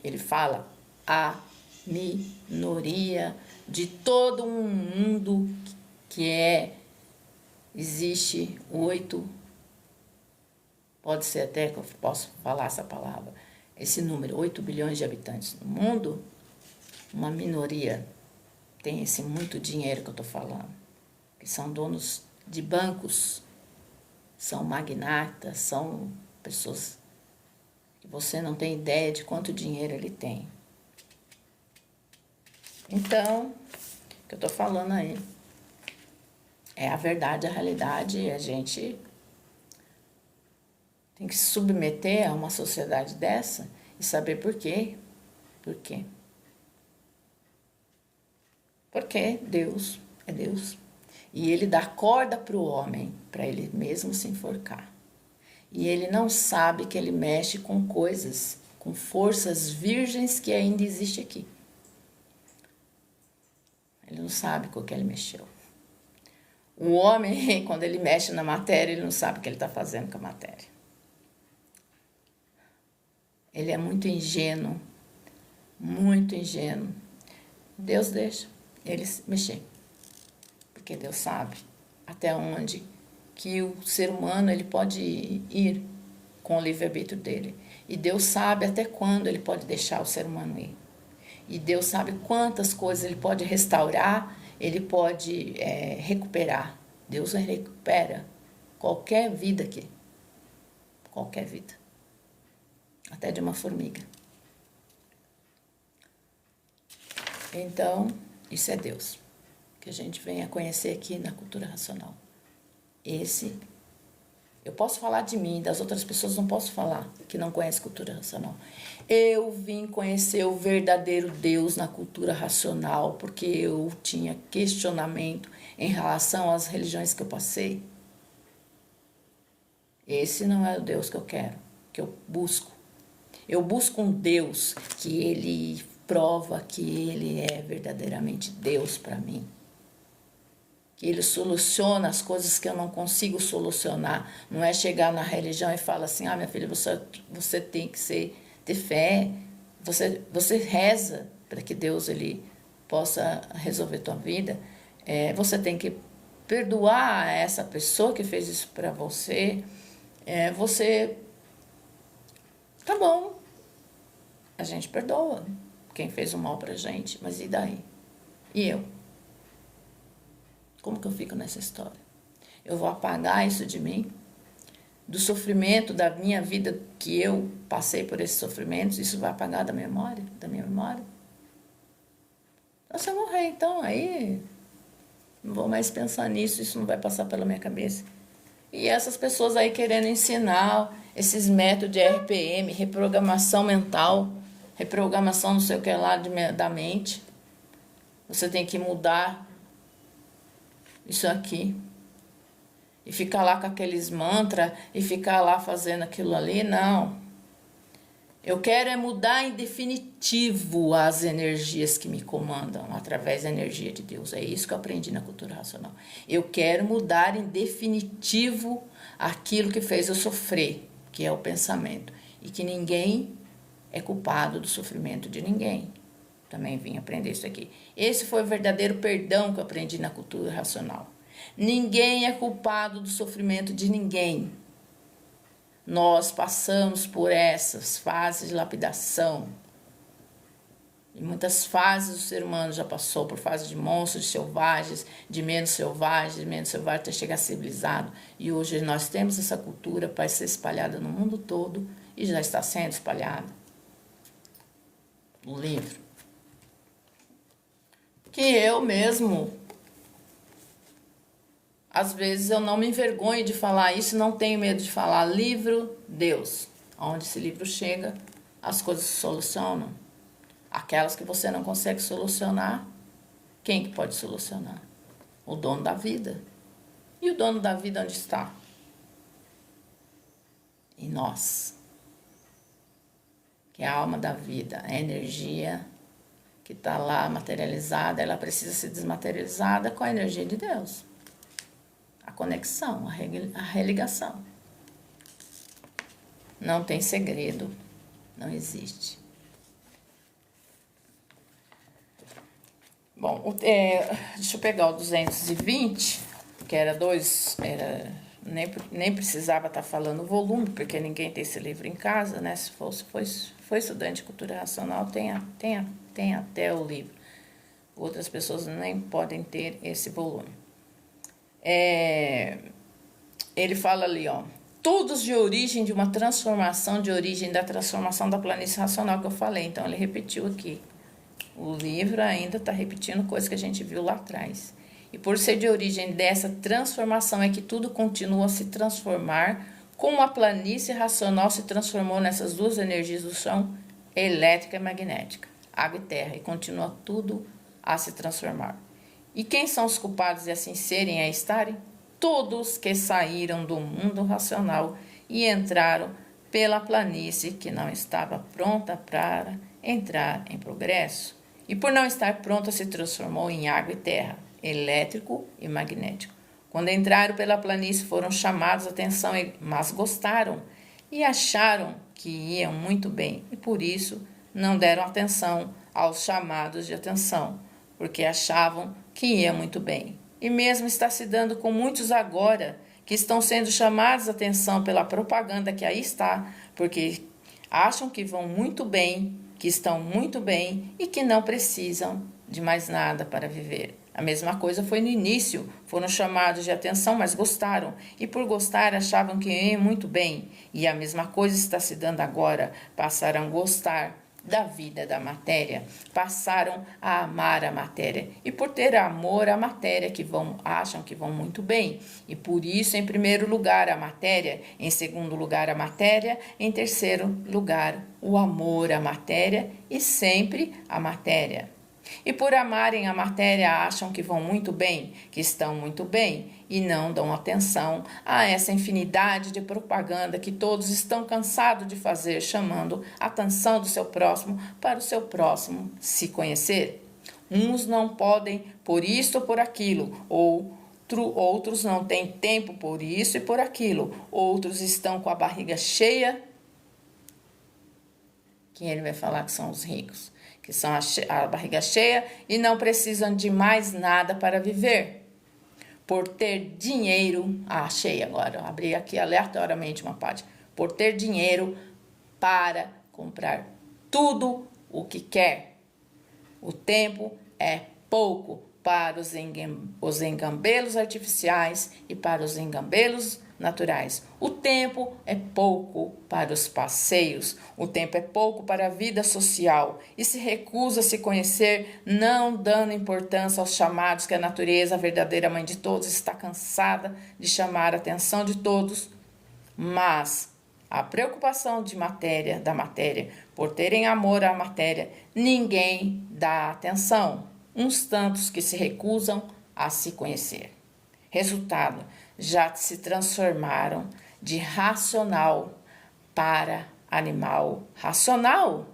Ele fala, a minoria de todo um mundo que existe 8, pode ser até que eu posso falar essa palavra, esse número, 8 bilhões de habitantes no mundo, uma minoria tem esse muito dinheiro que eu tô falando, que são donos de bancos, são magnatas, são pessoas que você não tem ideia de quanto dinheiro ele tem. Então, o que eu tô falando aí é a verdade, a realidade, e a gente tem que se submeter a uma sociedade dessa e saber por quê. Por quê? Porque Deus é Deus. E ele dá corda para o homem, para ele mesmo se enforcar. E ele não sabe que ele mexe com coisas, com forças virgens que ainda existem aqui. Ele não sabe com o que ele mexeu. O homem, quando ele mexe na matéria, ele não sabe o que ele está fazendo com a matéria. Ele é muito ingênuo, muito ingênuo. Deus deixa ele mexer. Porque Deus sabe até onde que o ser humano ele pode ir com o livre-arbítrio dele. E Deus sabe até quando ele pode deixar o ser humano ir. E Deus sabe quantas coisas ele pode restaurar, ele pode recuperar. Deus recupera qualquer vida aqui. Qualquer vida. Até de uma formiga. Então, isso é Deus, que a gente vem a conhecer aqui na cultura racional. Eu posso falar de mim, das outras pessoas não posso falar, que não conhecem cultura racional. Eu vim conhecer o verdadeiro Deus na cultura racional, porque eu tinha questionamento em relação às religiões que eu passei. Esse não é o Deus que eu quero, que eu busco. Eu busco um Deus que ele prova que ele é verdadeiramente Deus para mim. Que ele soluciona as coisas que eu não consigo solucionar. Não é chegar na religião e falar assim, minha filha, você tem que ter fé. Você reza para que Deus ele possa resolver tua vida. Você tem que perdoar essa pessoa que fez isso para você. Tá bom, a gente perdoa quem fez o mal pra gente, mas e daí? E eu? Como que eu fico nessa história? Eu vou apagar isso de mim? Do sofrimento da minha vida, que eu passei por esses sofrimentos, isso vai apagar da minha memória? Então, se eu morrer, então, aí não vou mais pensar nisso, isso não vai passar pela minha cabeça. E essas pessoas aí querendo ensinar esses métodos de RPM, reprogramação mental, reprogramação não sei o que lá da mente. Você tem que mudar isso aqui. E ficar lá com aqueles mantras e ficar lá fazendo aquilo ali, não. Eu quero é mudar em definitivo as energias que me comandam através da energia de Deus. É isso que eu aprendi na cultura racional. Eu quero mudar em definitivo aquilo que fez eu sofrer, que é o pensamento. E que ninguém é culpado do sofrimento de ninguém. Também vim aprender isso aqui. Esse foi o verdadeiro perdão que eu aprendi na cultura racional. Ninguém é culpado do sofrimento de ninguém. Nós passamos por essas fases de lapidação. Em muitas fases o ser humano já passou por fases de monstros, de selvagens, de menos selvagens, até chegar civilizado. E hoje nós temos essa cultura para ser espalhada no mundo todo e já está sendo espalhada. Um livro. Que eu mesmo, às vezes eu não me envergonho de falar isso, não tenho medo de falar. Livro, Deus. Onde esse livro chega, as coisas se solucionam. Aquelas que você não consegue solucionar, quem que pode solucionar? O dono da vida. E o dono da vida onde está? Em nós. Que é a alma da vida, a energia que está lá materializada, ela precisa ser desmaterializada com a energia de Deus. A conexão, a religação. Não tem segredo, não existe. Bom, deixa eu pegar o 220, que era nem precisava estar falando o volume, porque ninguém tem esse livro em casa, né? Se foi estudante de cultura racional, tem até o livro. Outras pessoas nem podem ter esse volume. Ele fala ali, todos de origem de uma transformação, de origem da transformação da planície racional que eu falei. Então, ele repetiu aqui. O livro ainda está repetindo coisas que a gente viu lá atrás. E por ser de origem dessa transformação é que tudo continua a se transformar, como a planície racional se transformou nessas duas energias do chão, elétrica e magnética, água e terra, e continua tudo a se transformar. E quem são os culpados de assim serem e estarem? Todos que saíram do mundo racional e entraram pela planície que não estava pronta para entrar em progresso. E por não estar pronta se transformou em água e terra, elétrico e magnético. Quando entraram pela planície foram chamados a atenção, mas gostaram e acharam que iam muito bem. E por isso não deram atenção aos chamados de atenção, porque achavam que ia muito bem. E mesmo está se dando com muitos agora, que estão sendo chamados a atenção pela propaganda que aí está, porque acham que vão muito bem, que estão muito bem e que não precisam de mais nada para viver. A mesma coisa foi no início, foram chamados de atenção, mas gostaram, e por gostar achavam que iam muito bem, e a mesma coisa está se dando agora, passaram a gostar da vida da matéria, passaram a amar a matéria, e por ter amor à matéria acham que vão muito bem, e por isso em primeiro lugar a matéria, em segundo lugar a matéria, em terceiro lugar o amor à matéria e sempre a matéria. E por amarem a matéria acham que vão muito bem, que estão muito bem, e não dão atenção a essa infinidade de propaganda que todos estão cansados de fazer, chamando a atenção do seu próximo para o seu próximo se conhecer. Uns não podem por isto ou por aquilo, outros não têm tempo por isso e por aquilo, outros estão com a barriga cheia. Quem ele vai falar que são os ricos? Que são a barriga cheia e não precisam de mais nada para viver. Por ter dinheiro, achei agora, abri aqui aleatoriamente uma página. Por ter dinheiro para comprar tudo o que quer. O tempo é pouco para os engambelos artificiais e para os engambelos naturais. O tempo é pouco para os passeios, o tempo é pouco para a vida social e se recusa a se conhecer, não dando importância aos chamados que a natureza, a verdadeira mãe de todos, está cansada de chamar a atenção de todos, mas a preocupação da matéria, por terem amor à matéria, ninguém dá atenção, uns tantos que se recusam a se conhecer. Resultado, já se transformaram de racional para animal racional,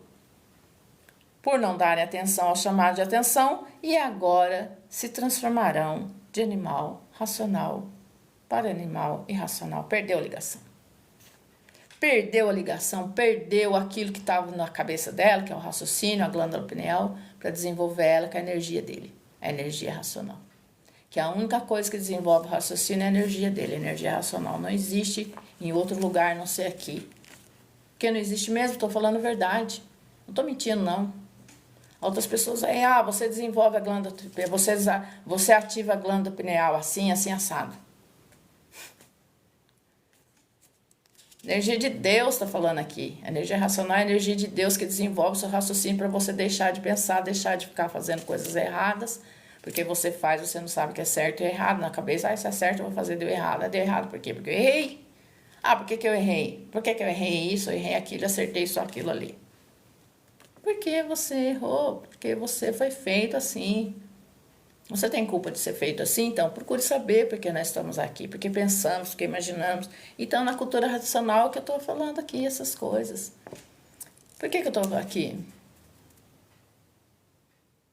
por não darem atenção ao chamado de atenção, e agora se transformarão de animal racional para animal irracional. Perdeu a ligação. Perdeu a ligação, perdeu aquilo que estava na cabeça dela, que é o raciocínio, a glândula pineal, para desenvolver ela com a energia dele, a energia racional. Que a única coisa que desenvolve o raciocínio é a energia dele, a energia racional. Não existe em outro lugar, a não ser aqui. Porque não existe mesmo, estou falando a verdade. Não estou mentindo, não. Outras pessoas aí, você desenvolve a glândula, você ativa a glândula pineal assim, assim, assado. Energia de Deus está falando aqui. A energia racional é a energia de Deus que desenvolve o seu raciocínio para você deixar de pensar, deixar de ficar fazendo coisas erradas. Porque você não sabe o que é certo e errado na cabeça. Isso é certo, eu vou fazer, deu errado. Deu errado por quê? Porque eu errei. Por que eu errei? Por que eu errei isso, eu errei aquilo, acertei isso, aquilo ali? Porque você errou, porque você foi feito assim. Você tem culpa de ser feito assim? Então procure saber porque nós estamos aqui, porque pensamos, porque imaginamos. Então na cultura racional que eu estou falando aqui essas coisas. Por que eu estou aqui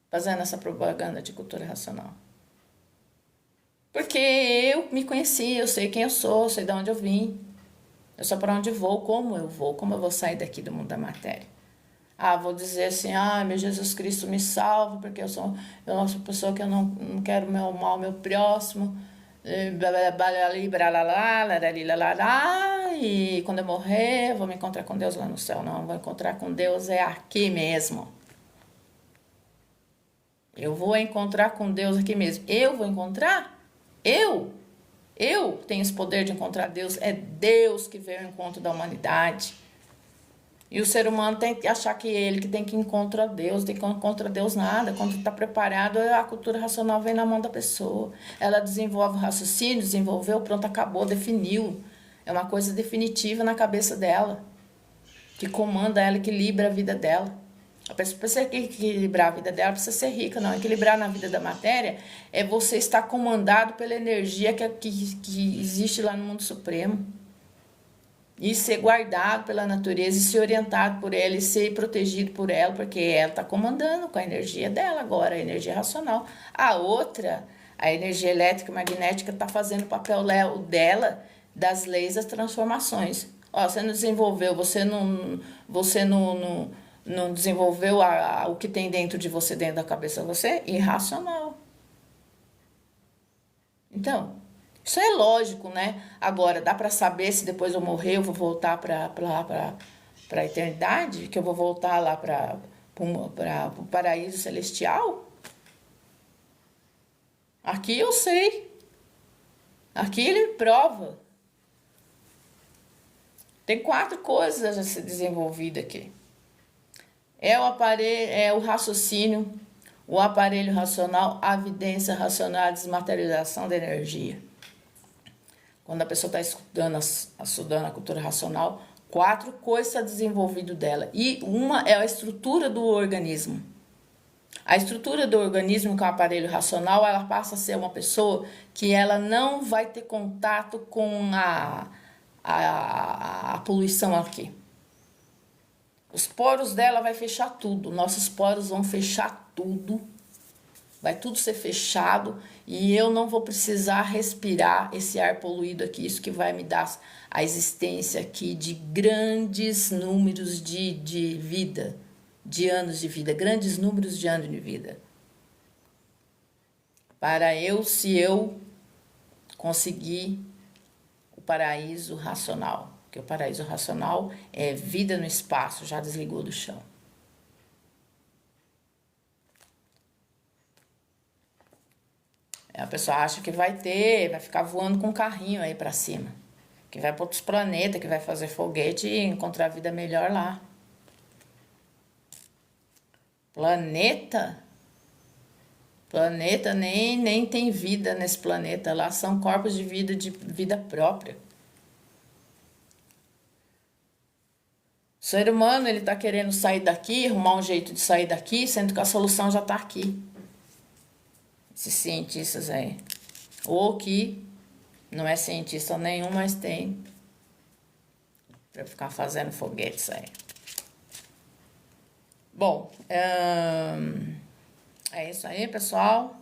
fazendo essa propaganda de cultura racional? Porque eu me conheci, eu sei quem eu sou, eu sei de onde eu vim. Eu sei para onde vou, como eu vou sair daqui do mundo da matéria. Vou dizer assim, meu Jesus Cristo me salva, porque eu sou uma pessoa que eu não quero meu mal, meu próximo, e quando eu morrer, eu vou me encontrar com Deus lá no céu. Não, vou encontrar com Deus é aqui mesmo. Eu vou encontrar com Deus aqui mesmo. Eu vou encontrar? Eu tenho esse poder de encontrar Deus. É Deus que veio ao encontro da humanidade. E o ser humano tem que achar que ele que tem que encontrar Deus, tem que encontrar Deus nada. Quando está preparado, a cultura racional vem na mão da pessoa. Ela desenvolve o raciocínio, desenvolveu, pronto, acabou, definiu. É uma coisa definitiva na cabeça dela, que comanda ela, equilibra a vida dela. A pessoa precisa equilibrar a vida dela, precisa ser rica, não. Equilibrar na vida da matéria é você estar comandado pela energia que existe lá no mundo supremo. E ser guardado pela natureza e ser orientado por ela e ser protegido por ela, porque ela está comandando com a energia dela agora, a energia racional. A outra, a energia elétrica e magnética, está fazendo o papel dela das leis das transformações. Você não desenvolveu, você não desenvolveu o que tem dentro de você, dentro da cabeça de você? Irracional. Então, isso é lógico, né? Agora, dá para saber se depois eu morrer eu vou voltar para a eternidade? Que eu vou voltar lá para o paraíso celestial? Aqui eu sei. Aqui ele prova. Tem 4 coisas a ser desenvolvidas aqui. É o aparelho, é o raciocínio, o aparelho racional, a evidência racional, a desmaterialização da energia. Quando a pessoa está estudando a cultura racional, 4 coisas estão desenvolvidas dela. E uma é a estrutura do organismo. A estrutura do organismo com o aparelho racional, ela passa a ser uma pessoa que ela não vai ter contato com a poluição aqui. Os poros dela vai fechar tudo, nossos poros vão fechar tudo, vai tudo ser fechado e eu não vou precisar respirar esse ar poluído aqui, isso que vai me dar a existência aqui de grandes números de vida, de anos de vida, grandes números de anos de vida. Se eu conseguir o paraíso racional, porque o paraíso racional é vida no espaço, já desligou do chão. A pessoa acha que vai ficar voando com um carrinho aí pra cima, que vai para outros planetas, que vai fazer foguete e encontrar vida melhor lá. Planeta nem tem vida nesse planeta, lá são corpos de vida própria. O ser humano, ele tá querendo sair daqui, arrumar um jeito de sair daqui, sendo que a solução já tá aqui. Esses cientistas aí, ou que não é cientista nenhum, mas tem para ficar fazendo foguetes aí. Bom, é isso aí, pessoal.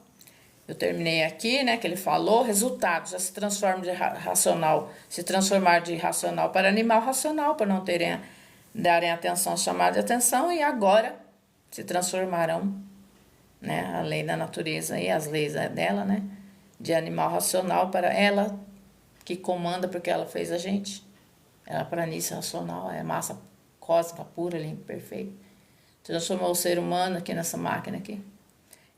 Eu terminei aqui, né, que ele falou, resultado, já se transforma de racional, se transformar de racional para animal racional, para não darem atenção ao chamado de atenção, e agora se transformarão, né, a lei da natureza e as leis dela, né, de animal racional para ela que comanda, porque ela fez a gente. Ela é planície racional, é massa cósmica pura, limpa, perfeita. Transformou o ser humano aqui nessa máquina aqui.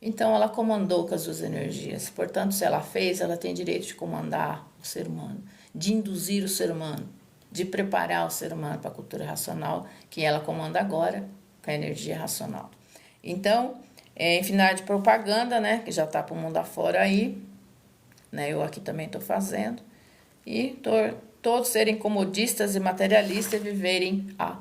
Então ela comandou com as duas energias. Portanto, se ela fez, ela tem direito de comandar o ser humano, de induzir o ser humano, de preparar o ser humano para a cultura racional, que ela comanda agora com a energia racional. Então, em final de propaganda, né, que já está para o mundo afora aí, né, eu aqui também estou fazendo, e todos serem comodistas e materialistas e viverem a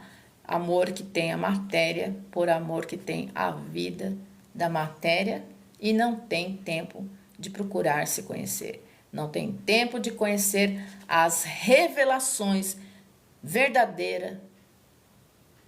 amor que tem a matéria por amor que tem a vida da matéria e não tem tempo de procurar se conhecer. Não tem tempo de conhecer as revelações verdadeira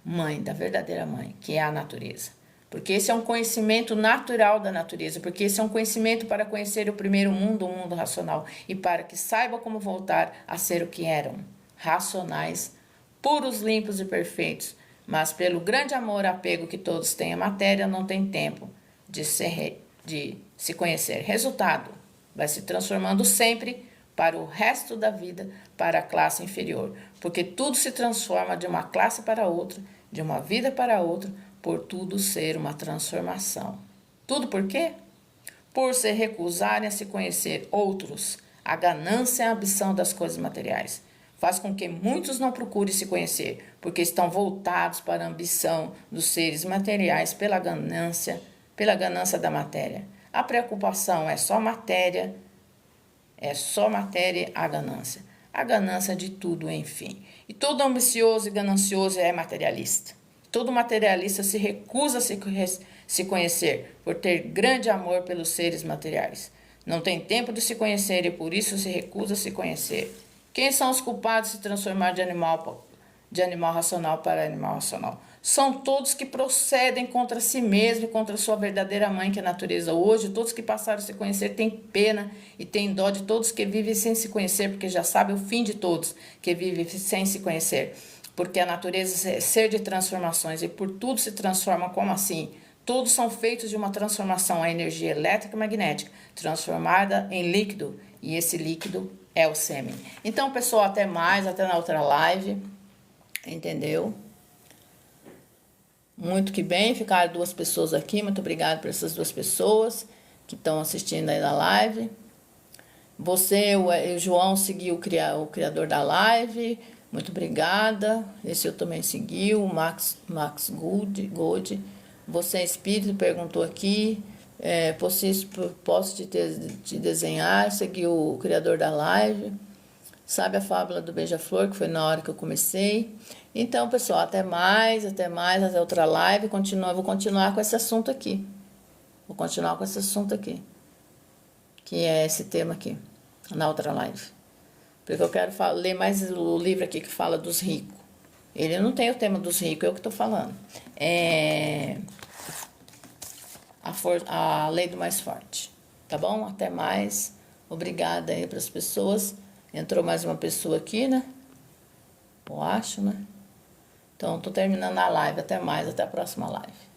mãe, da verdadeira mãe, que é a natureza. Porque esse é um conhecimento natural da natureza, porque esse é um conhecimento para conhecer o primeiro mundo, o mundo racional, e para que saiba como voltar a ser o que eram, racionais, puros, limpos e perfeitos. Mas pelo grande amor e apego que todos têm à matéria, não tem tempo de se conhecer. Resultado, vai se transformando sempre para o resto da vida, para a classe inferior, porque tudo se transforma de uma classe para outra, de uma vida para outra, por tudo ser uma transformação. Tudo por quê? Por se recusarem a se conhecer outros, a ganância e a ambição das coisas materiais. Faz com que muitos não procurem se conhecer, porque estão voltados para a ambição dos seres materiais pela ganância da matéria. A preocupação é só matéria a ganância. A ganância de tudo, enfim. E todo ambicioso e ganancioso é materialista. Todo materialista se recusa a se conhecer por ter grande amor pelos seres materiais. Não tem tempo de se conhecer e por isso se recusa a se conhecer. Quem são os culpados de se transformar de animal racional para animal racional? São todos que procedem contra si mesmo e contra a sua verdadeira mãe, que é a natureza. Hoje, todos que passaram a se conhecer têm pena e têm dó de todos que vivem sem se conhecer, porque já sabem o fim de todos que vivem sem se conhecer. Porque a natureza é ser de transformações e por tudo se transforma. Como assim? Todos são feitos de uma transformação, a energia elétrica e magnética, transformada em líquido, e esse líquido é o sêmen. Então, pessoal, até mais, até na outra live, entendeu? Muito que bem, ficaram 2 pessoas aqui, muito obrigada por essas 2 pessoas. que estão assistindo aí na live. Você, o João, seguiu o criador da live. Muito obrigada. Esse eu também segui, o Max Gold. Você, espírito, perguntou aqui. Posso te desenhar? Seguiu o criador da live. Sabe a fábula do beija-flor, que foi na hora que eu comecei. Então, pessoal, até mais, até outra live. Vou continuar com esse assunto aqui. Que é esse tema aqui, na outra live. Porque eu quero ler mais o livro aqui que fala dos ricos. Ele não tem o tema dos ricos, eu que estou falando. A lei do mais forte. Tá bom? Até mais. Obrigada aí para as pessoas. Entrou mais uma pessoa aqui, né? Eu acho, né? Então, tô terminando a live. Até mais, até a próxima live.